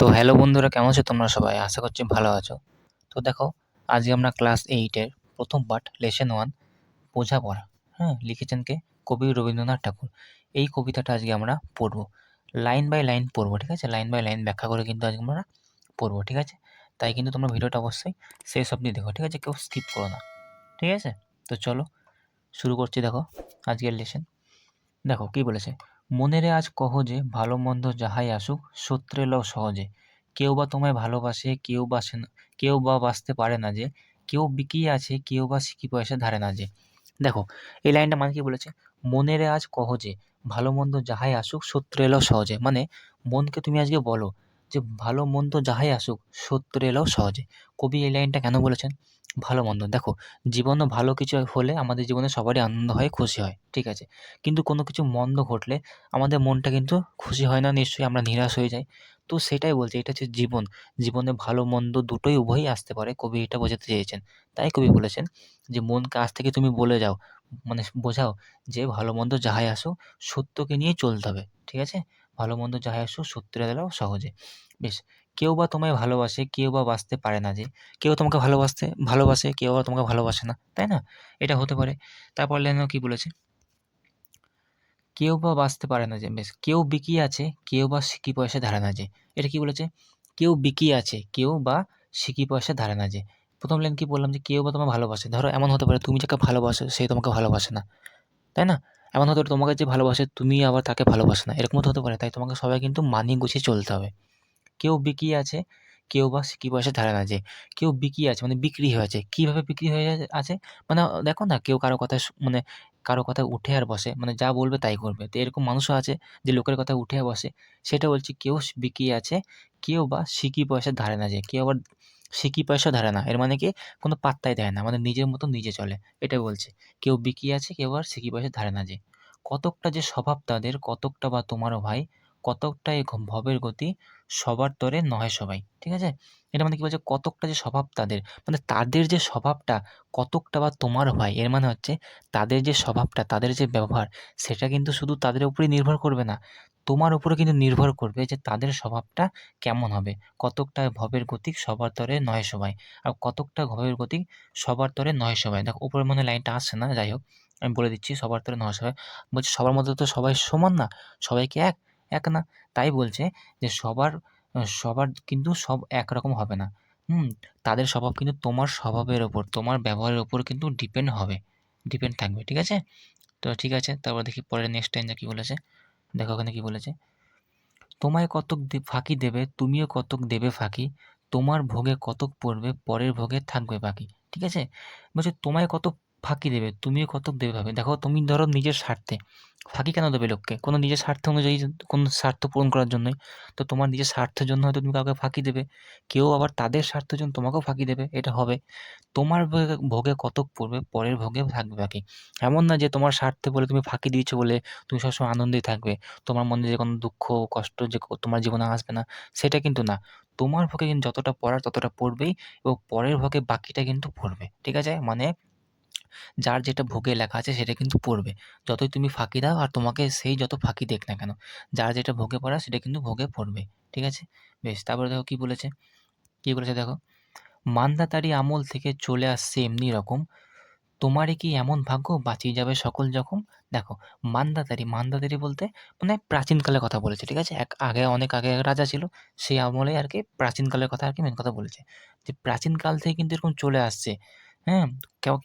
তো হ্যালো বন্ধুরা, কেমন আছো তোমরা সবাই? আশা করছি ভালো আছো। তো দেখো, আজকে আমরা ক্লাস 8 এর প্রথম পার্ট লেসন 1 বোঝাপড়া, লিখেছেন কে? কবি রবীন্দ্রনাথ ঠাকুর। এই কবিতাটা আজকে আমরা পড়ব। লাইন বাই লাইন পড়ব, ঠিক আছে? লাইন বাই লাইন ব্যাখ্যা করে কিন্তু আজকে আমরা পড়ব, ঠিক আছে? তাই কিন্তু তোমরা ভিডিওটা অবশ্যই শেষ অবধি দেখো, ঠিক আছে? কেউ স্কিপ করো না, ঠিক আছে? তো চলো শুরু করছি। দেখো আজকের লেসন। দেখো কি বলেছে, মনেরে আজ কহ যে ভালো মন্দ যাহাই আসুক সূত্রে লও সহজে, কেউ বা তোমায় ভালোবাসে কেউ বাসে না, কেউ বা বাঁচতে পারে না যে, কেউ বিকিয়ে আছে কেউ বা সিকি পয়সা ধারে না যে। দেখো এই লাইনটা মানে কি বলেছে, মনেরে আজ কহ যে ভালো মন্দ যাহাই আসুক সূত্রে এলো সহজে, মানে মনকে তুমি আজকে বলো যে ভালো মন্দ যাহাই আসুক সূত্রে এলো সহজে। কবি এই লাইনটা কেন বলেছেন? ভালো মন্দ, দেখো জীবনে ভালো কিছু হলে আমাদের জীবনে সবারই আনন্দ হয়, খুশি হয়, ঠিক আছে? কিন্তু কোনো কিছু মন্দ ঘটলে আমাদের মনটা কিন্তু খুশি হয় না, নিশ্চয়ই আমরা নিরাশ হয়ে যাই। তো সেটাই বলছি, এটা হচ্ছে জীবন। জীবনে ভালো মন্দ দুটোই উভয়ই আসতে পারে, কবি এটা বোঝাতে চেয়েছেন। তাই কবি বলেছেন যে মনকে আজ থেকে তুমি বলে যাও, মানে বোঝাও যে ভালো মন্দ যাহাই আসুক সত্যকে নিয়েই চলতে হবে, ঠিক আছে? ভালো মন্দ যাহাই আসুক সত্যের দ্বারাও সহজে। বেশ, কেউ বা তোমায় ভালোবাসে কেউ বা বাঁচতে পারে না যে, কেউ তোমাকে ভালোবাসে কেউ বা তোমাকে ভালোবাসে না, তাই না? এটা হতে পারে। তারপর লাইনেও কি বলেছে, কেউ বা বাঁচতে পারে না যে, বেশ, কেউ বিকিয়ে আছে কেউ বা সিকি পয়সা ধারে না যে। এটা কি বলেছে? কেউ বিকিয়ে আছে কেউ বা সিকি পয়সা ধারে না যে। প্রথম লাইন কি বললাম যে কেউ বা তোমায় ভালোবাসে, ধরো এমন হতে পারে তুমি যাকে ভালোবাসো সে তোমাকে ভালোবাসে না, তাই না? এমন হতে পারে তোমাকে যে ভালোবাসে তুমি আবার তাকে ভালোবাসো না, এরকমও তো হতে পারে। তাই তোমাকে সবাই কিন্তু মানিয়ে গুছিয়ে চলতে হবে। কেউ বিকিয়ে আছে কেউ বা সিকি পয়সা ধারে না যে। কেউ বিকিয়ে আছে মানে বিক্রি হয়ে আছে। কিভাবে বিক্রি হয়ে আছে? মানে দেখো না, কেউ কারো কথায় মানে কারো কথায় উঠে আর বসে, মানে যা বলবে তাই করবে। তো এরকম মানুষও আছে যে লোকের কথায় উঠে আর বসে। সেটা বলছি, কেউ বিকিয়ে আছে কেউ বা সিকি পয়সা ধারে না যে। কেউ আবার সিকি পয়সা ধারে না, এর মানে কি কোনো পাত্তাই দেয় না, মানে নিজের মতো নিজে চলে, এটা বলছে। কেউ বিকিয়ে আছে কেউ আবার সিকি পয়সা ধারে না যে। কতকটা যে স্বভাব তাদের কতকটা বা তোমারও ভাই, কতকটা এ ভবের গতি সবার তরে নহে সবাই, ঠিক আছে? এটা মানে কি বলছে, কতকটা যে স্বভাব তাদের, মানে তাদের যে স্বভাবটা কতকটা বা তোমার হয়, এর মানে হচ্ছে তাদের যে স্বভাবটা তাদের যে ব্যবহার সেটা কিন্তু শুধু তাদের উপরেই নির্ভর করবে না, তোমার উপরে কিন্তু নির্ভর করবে যে তাদের স্বভাবটা কেমন হবে। কতকটা ভবের গতিক সবার তরে নয় সবাই, আর কতকটা ভবের গতিক সবার তরে নয় সবাই। দেখো উপরে মনে হয় লাইনটা আসছে না, যাই হোক আমি বলে দিচ্ছি, সবার তরে নয় সবাই বলছে সবার মধ্যে তো সবাই সমান না, সবাই কি এক না। তাই বলছে যে সবার কিন্তু সব একরকম হবে না। হুম? তাদের স্বভাব কিন্তু তোমার স্বভাবের ওপর, তোমার ব্যবহারের উপর কিন্তু ডিপেন্ড থাকবে, ঠিক আছে? তো ঠিক আছে, তারপর দেখি পরের নেক্সট লাইনটা কি বলেছে। দেখো ওখানে কি বলেছে, তোমায় কতক ফাঁকি দেবে তুমিও কতক দেবে ফাঁকি, তোমার ভোগে কতক পড়বে পরের ভোগে থাকবে বাকি, ঠিক আছে? বলছে তোমায় কত ফাঁকি দেবে তুমিও কতক দেবে ভাবে। দেখো তুমি ধরো নিজের স্বার্থে ফাঁকি কেন দেবে লোককে? কোনো নিজের স্বার্থ অনুযায়ী, কোনো স্বার্থ পূরণ করার জন্যই। তো তোমার নিজের স্বার্থের জন্য হয়তো তুমি কাউকে ফাঁকি দেবে, কেউ আবার তাদের স্বার্থের জন্য তোমাকেও ফাঁকি দেবে, এটা হবে। তোমার ভোগে ভোগে কতক পড়বে পরের ভোগে থাকবে বাকি। এমন না যে তোমার স্বার্থে বলে তুমি ফাঁকি দিয়েছো বলে তুমি সবসময় আনন্দেই থাকবে, তোমার মনে যে কোনো দুঃখ কষ্ট যে তোমার জীবনে আসবে না, সেটা কিন্তু না। তোমার ভোগে কিন্তু যতটা পড়ার ততটা পড়বেই, এবং পরের ভোগে বাকিটা কিন্তু পড়বে, ঠিক আছে? মানে যার যেটা ভোগে লেখা আছে সেটা কিন্তু পড়বে। যতই তুমি ফাঁকি দাও আর তোমাকে সেই যত ফাঁকি দেখ না কেন, যার যেটা ভোগে পড়া সেটা কিন্তু ভোগে পড়বে, ঠিক আছে? বেশ, তারপরে দেখো কি বলেছে, দেখো, মান্ধাতারি আমল থেকে চলে আসছে এমনি রকম, তোমারই কি এমন ভাগ্য বাঁচিয়ে যাবে সকল জখম। দেখো, মান্ধাতারি বলতে মানে প্রাচীনকালের কথা বলেছে, ঠিক আছে? আগে অনেক আগে এক রাজা ছিল, সেই আমলে আর কি প্রাচীনকালের কথা আর কি মেন কথা বলেছে। যে প্রাচীনকাল থেকে কিন্তু এরকম চলে আসছে, হ্যাঁ?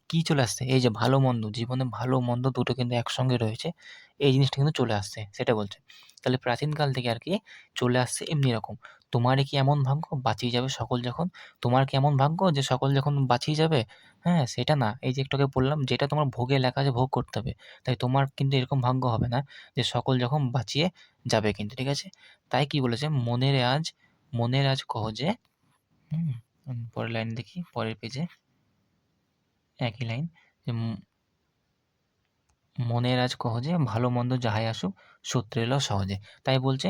কি চলে আসছে? এই যে ভালো মন্দ, জীবনে ভালো মন্দ দুটো কিন্তু একসঙ্গে রয়েছে। এই জিনিসটা কিন্তু চলে আসছে, সেটা বলছে। তাহলে প্রাচীনকাল থেকে আর কি চলে আসছে এমনি রকম। তোমারই কি এমন ভাগ্য বাঁচিয়ে যাবে সকল যখন। তোমার কি এমন ভাগ্য যে সকল যখন বাঁচিয়ে যাবে? হ্যাঁ, সেটা না। এই যে একটু আগে বললাম, যেটা তোমার ভোগে লেখা আছে ভোগ করতে হবে। তাই তোমার কিন্তু এরকম ভাগ্য হবে না যে সকল যখন বাঁচিয়ে যাবে কিন্তু, ঠিক আছে? তাই কি বলেছে, মনের আজ কহ যে, হুম? পরের লাইন দেখি, পরের পেজে একই লাইন, যে মনের আজ কহ যে ভালো মন্দ যাহাই আসুক সূত্রে এলো সহজে। তাই বলছে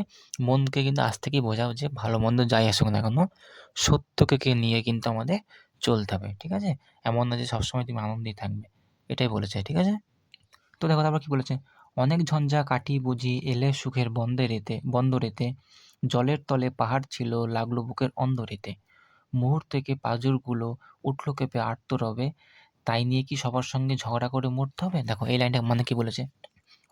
মনকে কিন্তু আজ থেকেই বোঝাও যে ভালো মন্দ যাই আসুক না কেন সত্যকে নিয়ে কিন্তু আমাদের চলতে হবে, ঠিক আছে? এমন না যে সবসময় তুমি আনন্দেই থাকবে, এটাই বলেছে, ঠিক আছে? তো দেখো তারপর কি বলেছে, অনেক ঝঞ্ঝা কাটি বুঝি এলে সুখের বন্দরেতে, জলের তলে পাহাড় ছিল লাগলো বুকের অন্দরেতে। মুহূর্তেকে পাঁজরগুলো উঠল কেঁপে আর্তরবে, তাই নিয়ে কি সবার সঙ্গে ঝগড়া করে মরতে হবে? দেখো এই লাইনটা মানে কি বলেছে?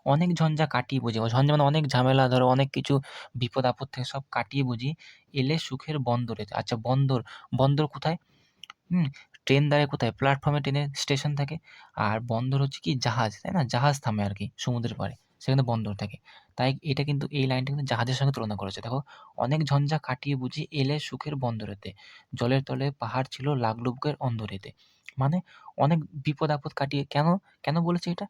অনেক ঝঞ্ঝা কাটিয়ে বুঝি, ঝঞ্ঝা মানে অনেক ঝামেলা, ধরো অনেক কিছু বিপদ আপদ থেকে সব কাটিয়ে বুঝি এলে সুখের বন্দরেতে। আচ্ছা বন্দর, বন্দর কোথায়? হুম, ট্রেন দাঁড়ায় কোথায়? প্ল্যাটফর্মে ট্রেনের স্টেশন থাকে। আর বন্দর হচ্ছে কি জাহাজ, তাই না? জাহাজ থামে আরকি সমুদ্রের পাড়ে। সেখানে বন্দর থাকে। তাই এটা কিন্তু এই লাইনটা কিন্তু জাহাজের সঙ্গে তুলনা করেছে। দেখো, অনেক ঝঞ্ঝা কাটিয়ে বুঝি এলে সুখের বন্দরেতে। জলের তলে পাহাড় ছিল লাগলো বুকের অন্দরেতে। মানে অনেক বিপদ আপদ কাটিয়ে কেন, কেন বলেছে এটা?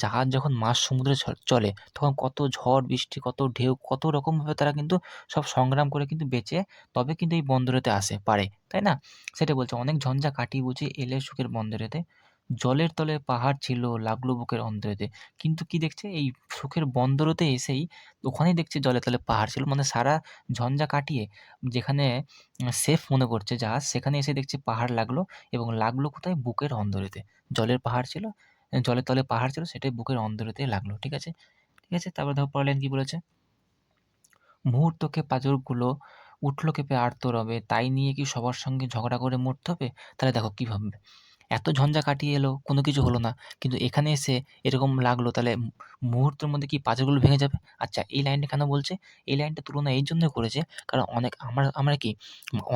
জাহাজ যখন মাঝ সমুদ্রে চলে তখন কত ঝড় বৃষ্টি, কত ঢেউ, কত রকমভাবে তারা কিন্তু সব সংগ্রাম করে কিন্তু বেঁচে তবে কিন্তু এই বন্দরেতে আসে পারে, তাই না? সেটাই বলছে, অনেক ঝঞ্ঝা কাটিয়ে বুঝি এলে সুখের বন্দরেতে। জলের তলে পাহাড় ছিল লাগলো বুকের অন্তরেতে। কিন্তু কি দেখছে? এই সুখের বন্দরেতে এসেই ওখানেই দেখছে জলের তলে পাহাড় ছিল। মানে সারা ঝঞ্ঝা কাটিয়ে যেখানে সেফ মনে করছে জাহাজ, সেখানে এসে দেখছে পাহাড় লাগলো এবং লাগলো কোথায়? বুকের অন্দরেতে। জলের পাহাড় ছিল, জলের তলে পাহাড় ছিল, সেটাই বুকের অন্দরেতে লাগলো। ঠিক আছে? ঠিক আছে? তারপরে দেখো পরের লাইন কি বলেছে? মুহূর্তকে পাঁজরগুলো উঠল কেঁপে আর্তরবে, তাই নিয়ে কি সবার সঙ্গে ঝগড়া করে মরতে হবে? তাহলে দেখো কি ভাববে? এত ঝঞ্ঝা কাটিয়ে এলো, কোনো কিছু হলো না। কিন্তু এখানে এসে এরকম লাগলো, তাহলে মুহূর্তের মধ্যে কি পাঁজরগুলো ভেঙে যাবে? আচ্ছা এই লাইনটা কেন বলছে? এই লাইনটা তুলনা এই জন্যই করেছে, কারণ অনেক আমরা কি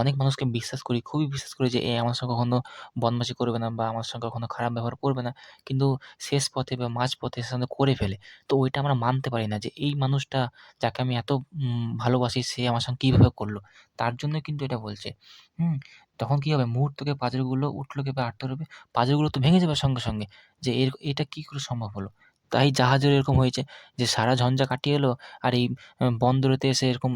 অনেক মানুষকে বিশ্বাস করি, খুবই বিশ্বাস করি যে এ আমার সঙ্গে কখনো বদমাশি করবে না বা আমার সঙ্গে কখনো খারাপ ব্যবহার করবে না। কিন্তু শেষ পথে বা মাঝপথে সে করে ফেলে। তো ওইটা আমরা মানতে পারি না যে এই মানুষটা যাকে আমি এত ভালোবাসি সে আমার সঙ্গে কিভাবে করলো? তার জন্যই কিন্তু এটা বলছে। হুম? তখন কি হবে? মুহূর্তকে পাঁজরগুলো উঠলো কেঁপে আর্তরবে, পাঁজরগুলো তো ভেঙে যাবে সঙ্গে, সঙ্গে। যে এটা কি করে সম্ভব হলো? তাই জাহাজেরও এরকম হয়েছে যে সারা ঝঞ্ঝা কাটিয়ে এলো আর এই বন্দরেতে এসে এরকম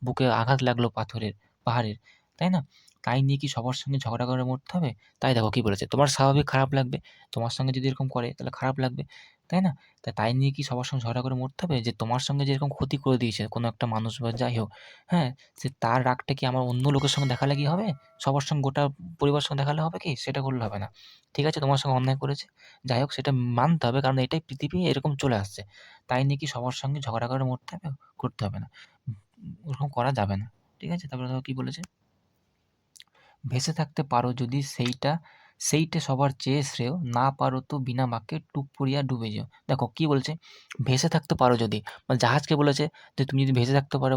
বুকে আঘাত লাগলো পাথরের, পাহাড়ের। তাই না? তাই নিয়ে কি সবার সঙ্গে ঝগড়া করে মরতে হবে? তাই দেখো কি বলেছে? তোমার স্বাভাবিক খারাপ লাগবে। তোমার সঙ্গে যদি এরকম করে তাহলে খারাপ লাগবে। তাই না? তাই নিয়ে কি সবার সঙ্গে ঝগড়া করে মরতে হবে? যে তোমার সঙ্গে যে এরকম ক্ষতি করে দিয়েছে কোনো একটা মানুষ বা যাই হোক, হ্যাঁ? তার রাগটা কি আমার অন্য লোকের সঙ্গে দেখালে কি হবে? সবার সঙ্গে গোটা পরিবারের সঙ্গে দেখালে হবে কি? সেটা করলে হবে না। ঠিক আছে, তোমার সঙ্গে অন্যায় করেছে। যাই হোক সেটা মানতে হবে, কারণ এটাই পৃথিবী, এরকম চলে আসছে। তাই নিয়ে কি সবার সঙ্গে ঝগড়া করে মরতে হবে? করতে হবে না। ওরকম করা যাবে না। ঠিক আছে? তারপরে দেখো কি বলেছে? ভেসে থাকতে পারো যদি সেইটে সবার চেয়ে শ্রেয়, না পারো তো বিনা বাক্যে টুপ পড়িয়া ডুবে যেও। দেখো কি বলছে? ভেসে থাকতে পারো যদি, মানে জাহাজকে বলেছে যে তুমি যদি ভেসে থাকতে পারো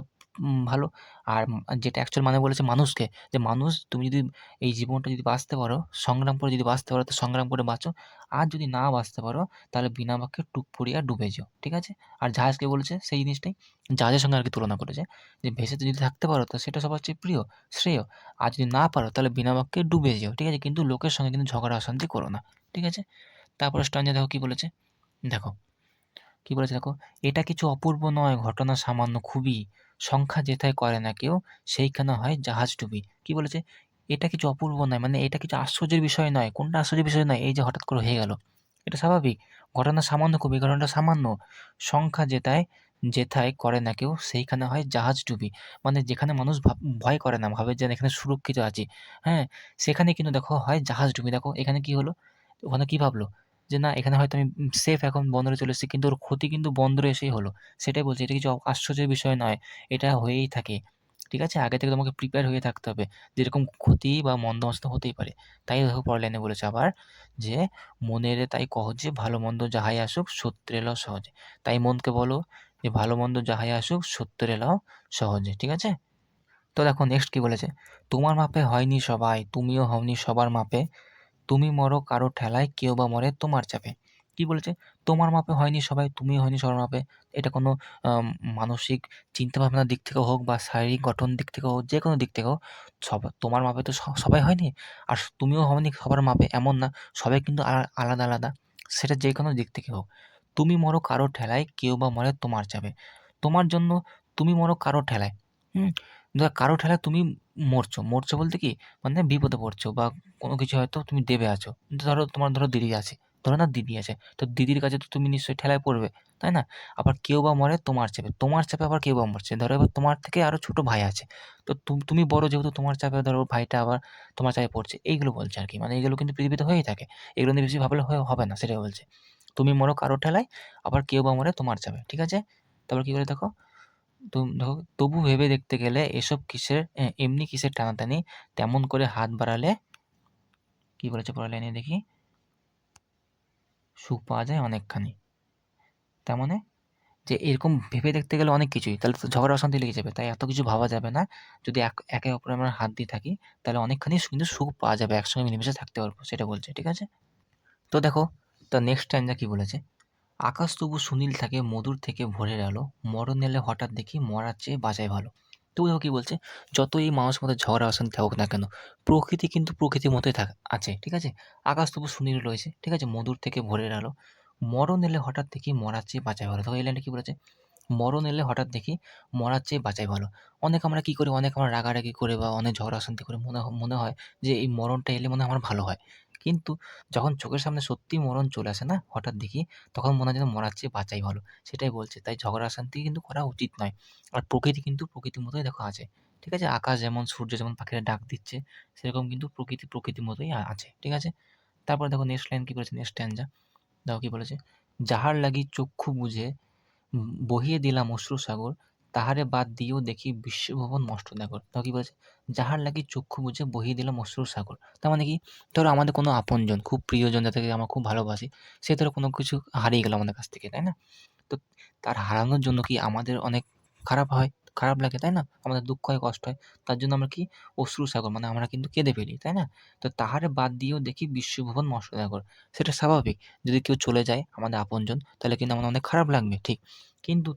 ভালো। আর যেটা অ্যাকচুয়াল মানে বলেছে মানুষকে, যে মানুষ তুমি যদি এই জীবনটা যদি বাঁচতে পারো, সংগ্রাম করে যদি বাঁচতে পারো তো সংগ্রাম করে বাঁচো। আর যদি না বাঁচতে পারো তাহলে বিনা বাক্যে টুপ পড়িয়া ডুবে যেও। ঠিক আছে? আর জাহাজকে বলেছে সেই জিনিসটাই, জাহাজের সঙ্গে আরকি তুলনা করেছে। যে ভেসে যদি থাকতে পারো তো সেটা সবার চেয়ে প্রিয়, শ্রেয়। আর যদি না পারো তাহলে বিনা বাক্যে ডুবে যেও। ঠিক আছে? কিন্তু লোকের সঙ্গে কিন্তু ঝগড়া অশান্তি করো না। ঠিক আছে? তারপরে স্ট্যাঞ্জা দেখো কি বলেছে? দেখো, কি বলেছে দেখো? এটা কিছু অপূর্ব নয় ঘটনা সামান্য খুবই, সংখ্যা যেথায় করে না কেউ, সেইখানে হয় জাহাজ ডুবি। কি বলেছে? এটা কিছু অপূর্ব নয়, মানে এটা কিছু আশ্চর্যের বিষয় নয়। কোনটা আশ্চর্যের বিষয় নয়? এই যে হঠাৎ করে হয়ে গেল। এটা স্বাভাবিক। ঘটনা সামান্য খুবই, ঘটনাটা সামান্য। সংখ্যা যেথায় করে না কেউ, সেইখানে হয় জাহাজ ডুবি। মানে যেখানে মানুষ ভয় করে না, ভাবে যে এখানে সুরক্ষিত আছি, হ্যাঁ? সেখানে কিন্তু দেখো হয় জাহাজ ডুবি। দেখো এখানে কি হলো? ওখানে কি ভাবলো? যে না এখানে হয়তো আমি সেফ, এখন বন্দরে চলে এসেছি, কিন্তু ওর ক্ষতি কিন্তু বন্দরে এসেই হলো। সেটাই বলছি, এটা কিছু আশ্চর্যের বিষয় নয়। এটা হয়েই থাকে। ঠিক আছে? আগে থেকে তোমাকে প্রিপেয়ার হয়ে থাকতে হবে। যে এরকম ক্ষতি বা মন্দ হতেই পারে। তাই দেখো পরের লাইনে বলেছে আবার যে, "মনেরে তাই কহ যে ভালো-মন্দ যাহাই আসুক সত্যের এলাও সহজে।" তাই মনকে বলো যে ভালো-মন্দ যাহাই আসুক সত্যের এলাও সহজে। ঠিক আছে? তো দেখো নেক্সট কি বলেছে? "তোমার মাপে হয়নি সবাই, তুমিও হওনি সবার মাপে। তুমি মরো কারো ঠেলায়, কেউ বা মরে তোমার চাপে।" কি বলেছে? তোমার মাপে হয়নি সবাই, তুমিও হয়নি সবার মাপে। এটা কোনো আম মানসিক চিন্তাভাবনার দিক থেকে হোক বা শারীরিক গঠন দিক থেকে হোক, যেকোনো দিক থেকে হোক, তোমার মাপে তো সবাই হয়নি। আর তুমিও হওনি সবার মাপে, এমন না। সবাই কিন্তু আলাদা, আলাদা। সেটা যেকোনো দিক থেকে হোক। তুমি মরো কারো ঠেলায়, কেউ বা মরে তোমার চাপে। তোমার জন্য তুমি মরো কারো ঠেলায়। হুম? কারো ঠেলায় তুমি মরছো। মরছো বলতে কি? মানে বিপদে পড়ছো বা কোনো কিছু হয়তো তুমি দেবে আছো। ধরো তোমার দিদি আছে। ধরো না দিদি আছে। তো দিদির কাছে তো তুমি নিশ্চয়ই ঠেলায় পড়বে। তাই না? আবার কেউ বা মরে তোমার চাপে। তোমার চাপে আবার কেউ বা মরছে। ধরো এবার তোমার থেকে আরো ছোট ভাই আছে। তো তুমি বড়, যেহেতু তোমার চাপে ধরো ভাইটা আবার তোমার চাপে পড়ছে। এইগুলো বলছে আরকি। মানে এগুলো কিন্তু পৃথিবীতে হয়েই থাকে। এগুলো নিয়ে বেশি ভাবলে হবে না, সেটাই বলছে। তুমি মরো কারো ঠেলায়, আবার কেউ বা মরে তোমার চাপে। ঠিক আছে? তারপর কি বলে দেখো? দেখো, তবু ভেবে দেখতে গেলে এসব কিসের এমনি কিসের টানাটানি, তেমন করে হাত বাড়ালে কি বলেছে পরের লাইনে দেখি, সুখ পাওয়া যায় অনেকখানি। তার মানে যে এরকম ভেবে দেখতে গেলে অনেক কিছুই, তাহলে তো ঝগড়া অশান্তি লেগে যাবে। তাই এত কিছু ভাবা যাবে না। যদি একে অপরে আমরা হাত দিয়ে থাকি, তাহলে অনেকখানি কিন্তু সুখ পাওয়া যাবে, একসঙ্গে মিলেমিশে থাকতে পারবো, সেটা বলছে। ঠিক আছে? তো দেখো, তো নেক্সট স্ট্যান্জা কি বলেছে, আকাশ তবু সুনীল থাকে মধুর থেকে ভোরের আলো, মরণ এলে হঠাৎ দেখি মরার চেয়ে বাঁচাই ভালো। তবু দেখো কি বলছে, যত এই মানুষের মধ্যে ঝগড়া অশান্তি থাকুক না কেন, প্রকৃতি কিন্তু প্রকৃতির মতোই আছে। ঠিক আছে? আকাশ তবু সুনীল রয়েছে, ঠিক আছে, মধুর থেকে ভোরের আলো, মরণ এলে হঠাৎ দেখি মরার চেয়ে বাঁচাই ভালো। দেখো এই লাইনটা কি বলেছে, মরণ এলে হঠাৎ দেখি মরার চেয়ে বাঁচাই ভালো। অনেক আমরা কি করি, অনেক আমরা রাগারাগি করে বা অনেক ঝগড়া অশান্তি করে মনে হয় যে এই মরণটা এলে মনে হয় আমার ভালো হয়। কিন্তু যখন চোখের সামনে সত্যিই মরণ চলে আসে না হঠাৎ দেখি, তখন মনে হয় যেন মরার চেয়ে বাঁচাই ভালো। সেটাই বলছে। তাই ঝগড়া অশান্তি কিন্তু করা উচিত নয়। আর প্রকৃতি কিন্তু প্রকৃতির মতোই দেখো আছে। ঠিক আছে? আকাশ যেমন, সূর্য যেমন পাখিরা ডাক দিচ্ছে, সেরকম কিন্তু প্রকৃতি প্রকৃতির মতোই আছে। ঠিক আছে? তারপরে দেখো নেক্সট লাইন কি বলেছে, নেক্সট স্ট্যান্জা দেখো কি বলেছে, যাহার লাগি চক্ষু বুজে বহিয়ে দিলাম অশ্রুসাগর, তাহারে বাদ দিয়েও দেখি বিশ্বভুবন মস্তনাগর। তাও কি বলেছে, যাহার লাগি চক্ষু বুজে বহিয়ে দিলাম অশ্রুসাগর। তার মানে কি, ধরো আমাদের কোনো আপনজন, খুব প্রিয়জন, যাদেরকে আমরা খুব ভালোবাসি, সে ধরো কোনো কিছু হারিয়ে গেল আমাদের কাছ থেকে, তাই না? তো তার হারানোর জন্য কি আমাদের অনেক খারাপ হয়, খারাপ লাগে, তাই না? আমাদের দুঃখ হয়, কষ্ট হয়। তার জন্য আমরা কি, অশ্রুসাগর মানে আমরা কিন্তু কেঁদে ফেলি, তাই না? তো তাহারে বাদ দিয়েও দেখি বিশ্বভুবন মস্তনাগর। সেটা স্বাভাবিক। যদি কেউ চলে যায় আমাদের আপনজন, তাহলে কিন্তু আমাদের অনেক খারাপ লাগবে, ঠিক। কিন্তু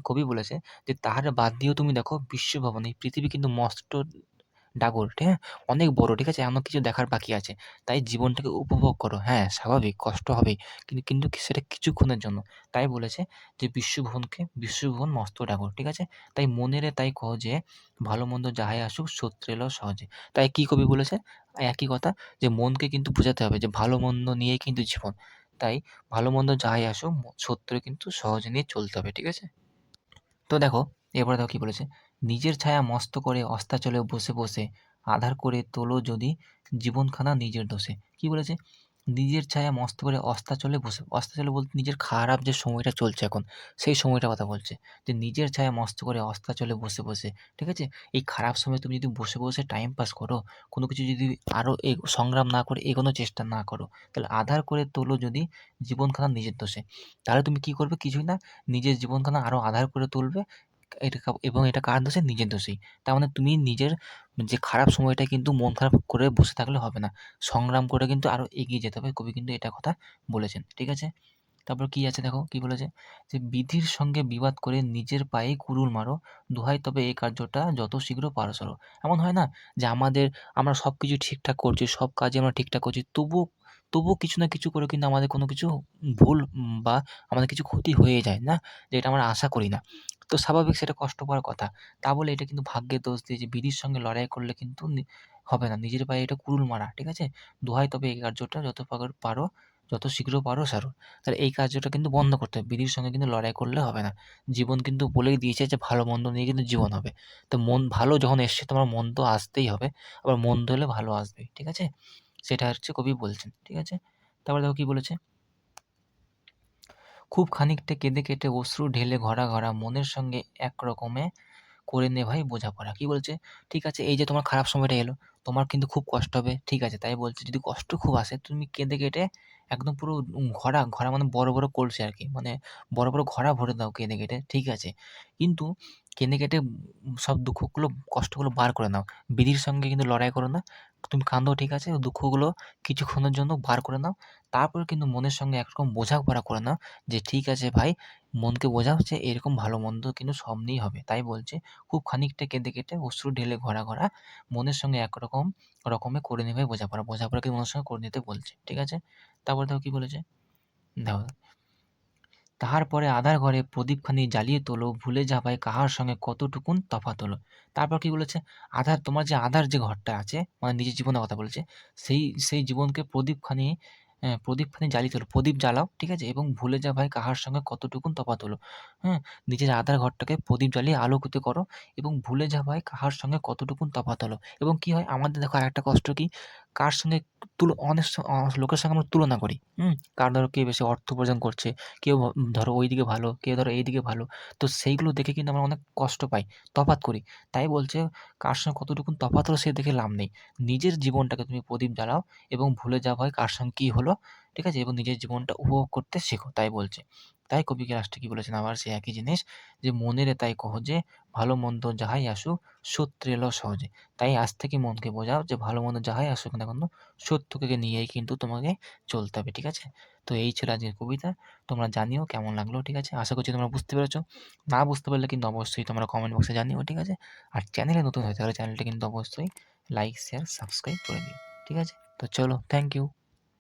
কবি বলেছেন যে তাহারে বাদ দিয়েও তুমি দেখো বিশ্বভুবন, এই পৃথিবী কিন্তু মস্ত ডাগর, ঠিক হ্যাঁ? অনেক বড়, ঠিক আছে? এমন কিছু দেখার বাকি আছে। তাই জীবনটাকে উপভোগ করো। হ্যাঁ, স্বাভাবিক কষ্ট হবেই। কিন্তু সেটা কিছুক্ষণের জন্য। তাই বলেছে যে বিশ্বভুবন মস্ত ডাগর, ঠিক আছে? তাই মনেরে তাই কহ যে ভালো-মন্দ যাহাই আসুক শত্রু এলেও সহজে। তাই কি কবি বলেছে? একই কথা, যে মনকে কিন্তু বোঝাতে হবে যে ভালো-মন্দ নিয়েই কিন্তু জীবন। তাই ভালো-মন্দ যাহাই আসুক শত্রু কিন্তু সহজে নিয়ে চলতে হবে, ঠিক আছে? তো দেখো, এরপরে দেখো কি বলেছে, নিজের ছায়া মস্ত করে অস্তাচলে বসে বসে আঁধার করে তোলো যদি জীবনখানা নিজের দোষে। কি বলেছে, নিজের ছায়া মস্ত করে অস্তাচলে বলতে নিজের খারাপ যে সময়টা চলছে এখন, সেই সময়টার কথা বলছে, যে নিজের ছায়া মস্ত করে অস্তাচলে বসে বসে, ঠিক আছে? এই খারাপ সময় তুমি যদি বসে বসে টাইম পাস করো, কোনো কিছু যদি আরো সংগ্রাম না করে এগোনোর চেষ্টা না করো, তাহলে আঁধার করে তোলো যদি জীবনখানা নিজের দোষে, তাহলে তুমি কি করবে, কিছুই না, নিজের জীবনখানা আরো আঁধার করে তুলবে। এবং এটা কার দোষে? নিজের দোষেই। তার মানে তুমি নিজের যে খারাপ সময়টায় কিন্তু মন খারাপ করে বসে থাকলে হবে না। সংগ্রাম করে কিন্তু আরো এগিয়ে যেতে হবে। কবি কিন্তু এটা কথা বলেছেন। ঠিক আছে? তারপর কি আছে দেখো, কি বলেছে? যে বিধির সঙ্গে বিবাদ করে নিজের পায়েই কুড়ুল মারো, দোহাই তবে এই কার্যটা যত শীঘ্র পারো সারো। এমন হয় না যে আমরা সবকিছু ঠিকঠাক করছি, সব কাজই আমরা ঠিকঠাক করছি। তবুও কিছু না কিছু করে কিন্তু আমাদের কোনো কিছু ভুল বা আমাদের কিছু ক্ষতি হয়ে যায় না? যেটা আমরা আশা করি না। তো স্বাভাবিক, সেটা কষ্ট পাওয়ার কথা। তা বলে এটা কিন্তু ভাগ্যের দোষ দিয়ে যে বিধির সঙ্গে লড়াই করলে কিন্তু হবে না। নিজের পায়ে এটা কুড়ুল মারা। ঠিক আছে? দোহাই তবে এই কার্যটা যত শীঘ্র পারো সারো। তাহলে এই কার্যটা কিন্তু বন্ধ করতে হবে। বিধির সঙ্গে কিন্তু লড়াই করলে হবে না। জীবন কিন্তু বলেই দিয়েছে যে ভালো-মন্দ নিয়ে কিন্তু জীবন হবে। তো ভালো যখন এসছে, তোমার মন্দ আসতেই হবে। আবার মন্দ হলে ভালো আসবেই। ঠিক আছে? সেটা হচ্ছে কবি বলছেন। ঠিক আছে? তারপরে দেখো কি বলেছে? খুব খানিকটা কেঁদে কেটে অশ্রু ঢেলে ঘরা মনের সঙ্গে একরকমে করে নে ভাই বোঝাপড়া। কি বলছে? ঠিক আছে, এই যে তোমার খারাপ সময়টা এলো, তোমার কিন্তু খুব কষ্ট হবে। ঠিক আছে? তাই বলছে, যদি কষ্ট খুব আসে, তুমি কেঁদে কেটে একদম পুরো ঘরা মানে বড় কলসি আরকি। মানে বড় ঘরা ভরে দাও কেঁদে কেটে। ঠিক আছে? কিন্তু কেঁদে কেটে সব দুঃখগুলো, কষ্টগুলো বার করে নাও। বিধির সঙ্গে কিন্তু লড়াই করো না। তুমি কাঁদো, ঠিক আছে? দুঃখগুলো কিছুক্ষণের জন্য বার করে নাও। তারপরে কিন্তু মনের সঙ্গে একরকম বোঝাপড়া করে নাও যে, ঠিক আছে ভাই, মনকে বোঝাও যে এরকম ভালো-মন্দ কিন্তু সব নিয়েই হবে। তাই বলছে, খুব খানিকটা কেঁদে কেটে অশ্রু ঢেলে ঘরা মনের সঙ্গে রকমে করে নেবে বোঝাপড়া। বোঝাপড়াকে মনের সঙ্গে করে নিতে বলছে। ঠিক আছে? তারপরে দেখো কি বলেছে? দেখো, তাহার পরে আঁধার ঘরে প্রদীপখানি জ্বালিয়ে তোলো, ভুলে যাবাই কাহার সঙ্গে কতটুকুন তফাৎ হলো। তারপর কি বলেছে? তোমার যে আঁধার যে ঘরটা আছে, মানে নিজের জীবনের কথা বলেছে, সেই জীবনকে প্রদীপখানি জ্বালিয়ে তোলো। প্রদীপ জ্বালাও, ঠিক আছে? এবং ভুলে যা ভাই কাহার সঙ্গে কতটুকুন তফাৎ হলো। হ্যাঁ? নিজের আঁধার ঘরটাকে প্রদীপ জ্বালিয়ে আলোকিত করো এবং ভুলে যা ভাই কাহার সঙ্গে কতটুকুন তফাৎ হলো। এবং কি হয়? আমাদের দেখো আরেকটা কষ্ট কি? কার সঙ্গে অনেক লোকের সঙ্গে আমরা তুলনা করি। কার ধরো কে বেশি অর্থ উপার্জন করছে, কেউ ধরো ওইদিকে ভালো, কেউ ধরো এইদিকে ভালো। তো সেইগুলো দেখে কিন্তু আমরা অনেক কষ্ট পাই, তফাৎ করি। তাই বলছে কার সঙ্গে কতটুকুন তফাৎ হলো সে দেখে লাভ নেই। নিজের জীবনটাকে তুমি প্রদীপ জ্বালাও এবং ভুলে যাও ভাই কার সঙ্গে কী হলো, ঠিক আছে? এবং নিজের জীবনটা উপভোগ করতে শেখো, তাই বলছে। তাই কবি লাস্টে কী বলেছেন আবার সেই একই জিনিস যে, "মনেরে তাই কহ যে ভালো মন্দ যাহাই আসুক সত্যি এলো সহজে।" তাই আজ থেকে মনকে বোঝাও যে ভালো মন্দ যাহাই আসুক না কেন সত্যকে নিয়েই কিন্তু তোমাকে চলতে হবে, ঠিক আছে? তো এই ছিল আজকের কবিতা। তোমরা জানিও কেমন লাগলো, ঠিক আছে? আশা করছি তোমরা বুঝতে পেরেছ। না বুঝতে পারলে কিন্তু অবশ্যই তোমরা কমেন্ট বক্সে জানিও, ঠিক আছে? আর চ্যানেলে নতুন হয়ে থাকলে চ্যানেলটা কিন্তু অবশ্যই লাইক, শেয়ার, সাবস্ক্রাইব করে দিও, ঠিক আছে? তো চলো, থ্যাংক ইউ।